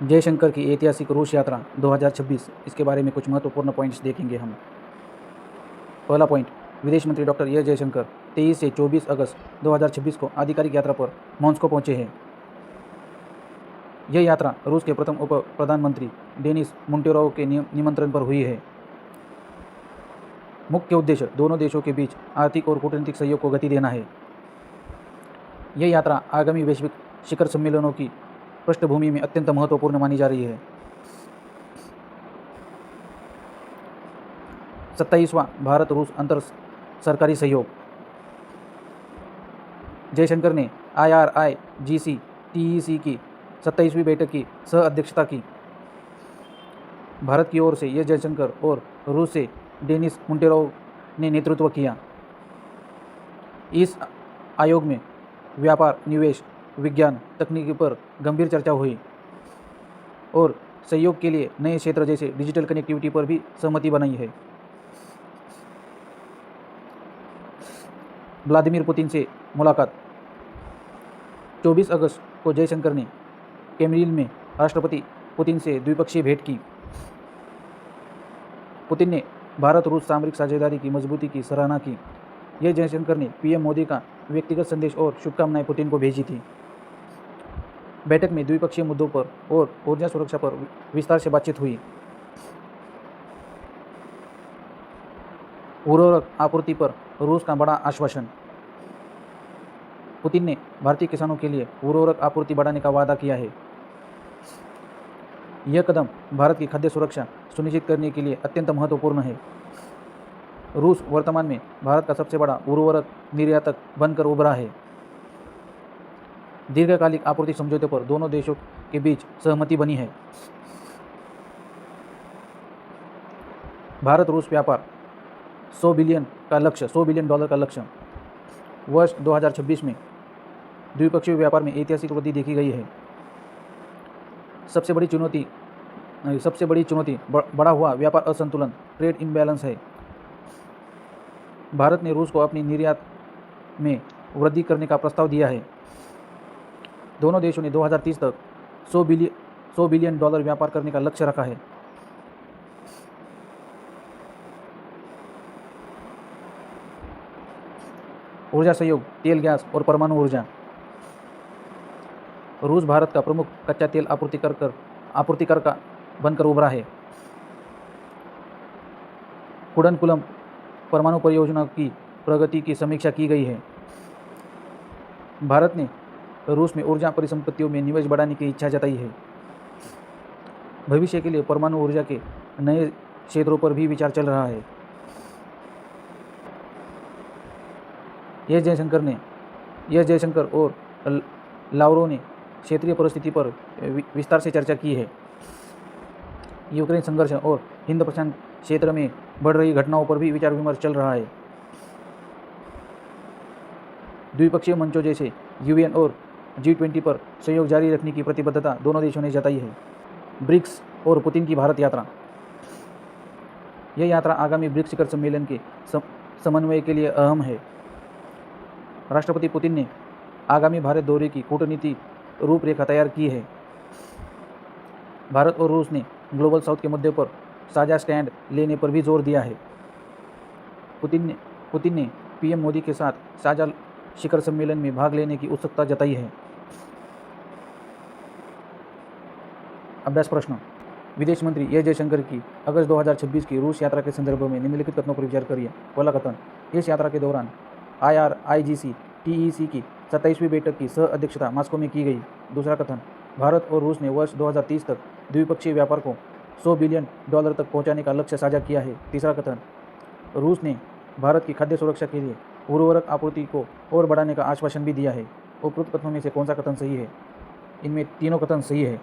जयशंकर की ऐतिहासिक रूस यात्रा 2026, इसके बारे में कुछ महत्वपूर्ण पॉइंट्स देखेंगे हम। पहला पॉइंट, विदेश मंत्री डॉक्टर एस जयशंकर 23 से 24 अगस्त 2026 को आधिकारिक यात्रा पर मॉस्को पहुंचे हैं। यह यात्रा रूस के प्रथम उप प्रधानमंत्री डेनिस मोंटेरोव के निमंत्रण पर हुई है। मुख्य उद्देश्य दोनों देशों के बीच आर्थिक और कूटनीतिक सहयोग को गति देना है। यह यात्रा आगामी वैश्विक शिखर सम्मेलनों की पृष्ठभूमि में अत्यंत महत्वपूर्ण मानी जा रही है। 27वां भारत रूस अंतर सरकारी सहयोग। जयशंकर ने IRIGC TEC की 27वीं बैठक की सह अध्यक्षता की। भारत की ओर से एस जयशंकर और रूस से डेनिस मोंटेरोव ने नेतृत्व किया। इस आयोग में व्यापार, निवेश, विज्ञान, तकनीकी पर गंभीर चर्चा हुई और सहयोग के लिए नए क्षेत्र जैसे डिजिटल कनेक्टिविटी पर भी सहमति बनाई है। व्लादिमीर पुतिन से मुलाकात। 24 अगस्त को जयशंकर ने क्रेमलिन में राष्ट्रपति पुतिन से द्विपक्षीय भेंट की। पुतिन ने भारत रूस सामरिक साझेदारी की मजबूती की सराहना की। यह जयशंकर ने पीएम मोदी का व्यक्तिगत संदेश और शुभकामनाएं पुतिन को भेजी थी। बैठक में द्विपक्षीय मुद्दों पर और ऊर्जा सुरक्षा पर विस्तार से बातचीत हुई। उर्वरक आपूर्ति पर रूस का बड़ा आश्वासन। पुतिन ने भारतीय किसानों के लिए उर्वरक आपूर्ति बढ़ाने का वादा किया है। यह कदम भारत की खाद्य सुरक्षा सुनिश्चित करने के लिए अत्यंत महत्वपूर्ण है। रूस वर्तमान में भारत का सबसे बड़ा उर्वरक निर्यातक बनकर उभरा है। दीर्घकालिक आपूर्ति समझौते पर दोनों देशों के बीच सहमति बनी है। भारत रूस व्यापार $100 बिलियन का लक्ष्य। वर्ष 2026 में द्विपक्षीय व्यापार में ऐतिहासिक वृद्धि देखी गई है। सबसे बड़ी चुनौती बढ़ा हुआ व्यापार असंतुलन, ट्रेड इम्बैलेंस है। भारत ने रूस को अपनी निर्यात में वृद्धि करने का प्रस्ताव दिया है। दोनों देशों ने 2030 तक $100 बिलियन व्यापार करने का लक्ष्य रखा है। ऊर्जा सहयोग, तेल, गैस और परमाणु ऊर्जा। रूस भारत का प्रमुख कच्चा तेल आपूर्तिकर का बनकर उभरा है। कुडनकुलम परमाणु परियोजना की प्रगति की समीक्षा की गई है। भारत ने रूस में ऊर्जा परिसंपत्तियों में निवेश बढ़ाने की इच्छा जताई है। भविष्य के लिए परमाणु ऊर्जा के नए क्षेत्रों पर भी विचार चल रहा है। एस जयशंकर और लावरोव ने क्षेत्रीय परिस्थिति पर विस्तार से चर्चा की है। यूक्रेन संघर्ष और हिंद प्रशांत क्षेत्र में बढ़ रही घटनाओं पर भी विचार विमर्श चल रहा है। द्विपक्षीय मंचों जैसे UN और G20 पर सहयोग जारी रखने की प्रतिबद्धता दोनों देशों ने जताई है। ब्रिक्स और पुतिन की भारत यात्रा। यह यात्रा आगामी ब्रिक्स शिखर सम्मेलन के समन्वय के लिए अहम है। राष्ट्रपति पुतिन ने आगामी भारत दौरे की कूटनीतिक रूपरेखा तैयार की है। भारत और रूस ने ग्लोबल साउथ के मुद्दे पर साझा स्टैंड लेने पर भी जोर दिया है। पुतिन ने पीएम मोदी के साथ साझा शिखर सम्मेलन में भाग लेने की उत्सुकता जताई है। अभ्यास प्रश्न। विदेश मंत्री एस जयशंकर की अगस्त 2026 की रूस यात्रा के संदर्भ में निम्नलिखित कथनों पर विचार करिए। पहला कथन, इस यात्रा के दौरान IRIGC TEC की 27वीं बैठक की सह अध्यक्षता मॉस्को में की गई। दूसरा कथन, भारत और रूस ने वर्ष 2030 तक द्विपक्षीय व्यापार को $100 बिलियन तक पहुंचाने का लक्ष्य साझा किया है। तीसरा कथन, रूस ने भारत की खाद्य सुरक्षा के लिए उर्वरक आपूर्ति को और बढ़ाने का आश्वासन भी दिया है। उपरोक्त कथनों में से कौन सा कथन सही है? इनमें तीनों कथन सही है।